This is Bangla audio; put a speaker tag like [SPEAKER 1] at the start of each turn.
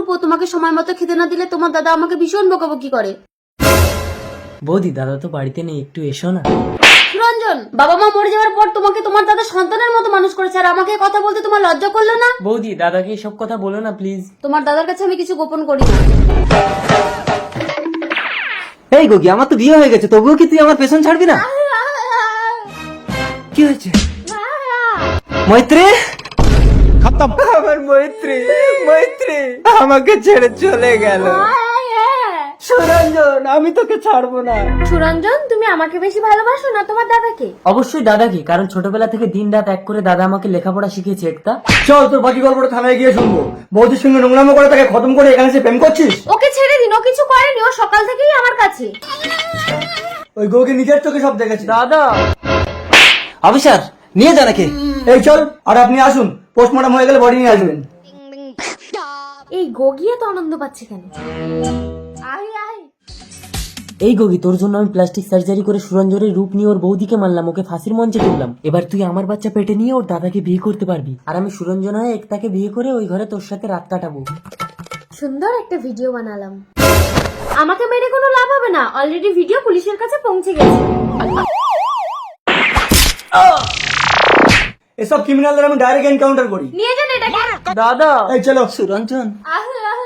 [SPEAKER 1] করবো, তোমাকে সময় মতো খেতে না দিলে তোমার দাদা আমাকে ভীষণ বকাবকি করে।
[SPEAKER 2] বৌদি দাদা তো বাড়িতে নেই, একটু এসো না।
[SPEAKER 1] সুরঞ্জন, বাবা মা মরে যাওয়ার পর তোমাকে তোমার দাদা সন্তানের মতো মানুষ করেছে, আর আমাকে কথা বলতে তোমার লজ্জা করলো না?
[SPEAKER 2] বৌদি দাদাকে এসব কথা বলো না প্লিজ।
[SPEAKER 1] তোমার দাদার কাছে আমি কিছু গোপন করি না।
[SPEAKER 3] এই গোগি, আমার তো বিয়ে হয়ে গেছে, তবুও কি তুই আমার পেছন ছাড়বি না? কি হয়েছে মৈত্রী? খতম। আমার মৈত্রী, মৈত্রী আমাকে ছেড়ে চলে গেল। সুরঞ্জন, আমি তোকে ছাড়বো না।
[SPEAKER 1] সুরঞ্জন, তুমি আমাকে বেশি ভালোবাসো না তোমার দাদাকে?
[SPEAKER 2] অবশ্যই দাদাকে, কারণ ছোটবেলা থেকে দিন রাত এক করে দাদা আমাকে লেখাপড়া শিখিয়েছে। একটা
[SPEAKER 3] চল, তোর বাকি গল্পটা থানায় গিয়ে শুনবো। বৌদির সঙ্গে নোংরামো করে তাকে খতম করে এখানে সে প্রেম করছিস?
[SPEAKER 1] ওকে ছেড়ে দিন, ও কিছু করেনি, ও সকাল থেকেই আমার কাছে।
[SPEAKER 3] ওই গৌকে নিজের চোখে সব দেখেছে।
[SPEAKER 2] দাদা
[SPEAKER 3] অফিসার, নিয়ে যা নাকি। এই চল, আর আপনি আসুন, পোস্টমর্টম হয়ে গেলে বডি নিয়ে আসবেন।
[SPEAKER 1] এই গগিয়ে তো আনন্দ পাচ্ছে কেন? আয় আয়।
[SPEAKER 2] এই গগি, তোর জন্য আমি প্লাস্টিক সার্জারি করে সুরঞ্জনের রূপ নিয়ে ওর বৌদিকে মারলাম, ওকে ফাঁসির মঞ্চে তুললাম। এবার তুই আমার বাচ্চা পেটে নিয়ে ওর দাদাকে বিয়ে করতে পারবি, আর আমি সুরঞ্জন হয়ে একতাকে বিয়ে করে ওই ঘরে তোর সাথে রাত কাটাবো।
[SPEAKER 1] সুন্দর একটা ভিডিও বানালাম। আমাকে মেরে কোনো লাভ হবে না, অলরেডি ভিডিও পুলিশের কাছে পৌঁছে গেছে।
[SPEAKER 3] এসব ক্রিমিনালদের আমি ডাইরেক্ট এনকাউন্টার করি।
[SPEAKER 1] নিয়ে যান এটাকে।
[SPEAKER 2] দাদা
[SPEAKER 3] এই চলো সুরঞ্জন।
[SPEAKER 1] আহ, আহ।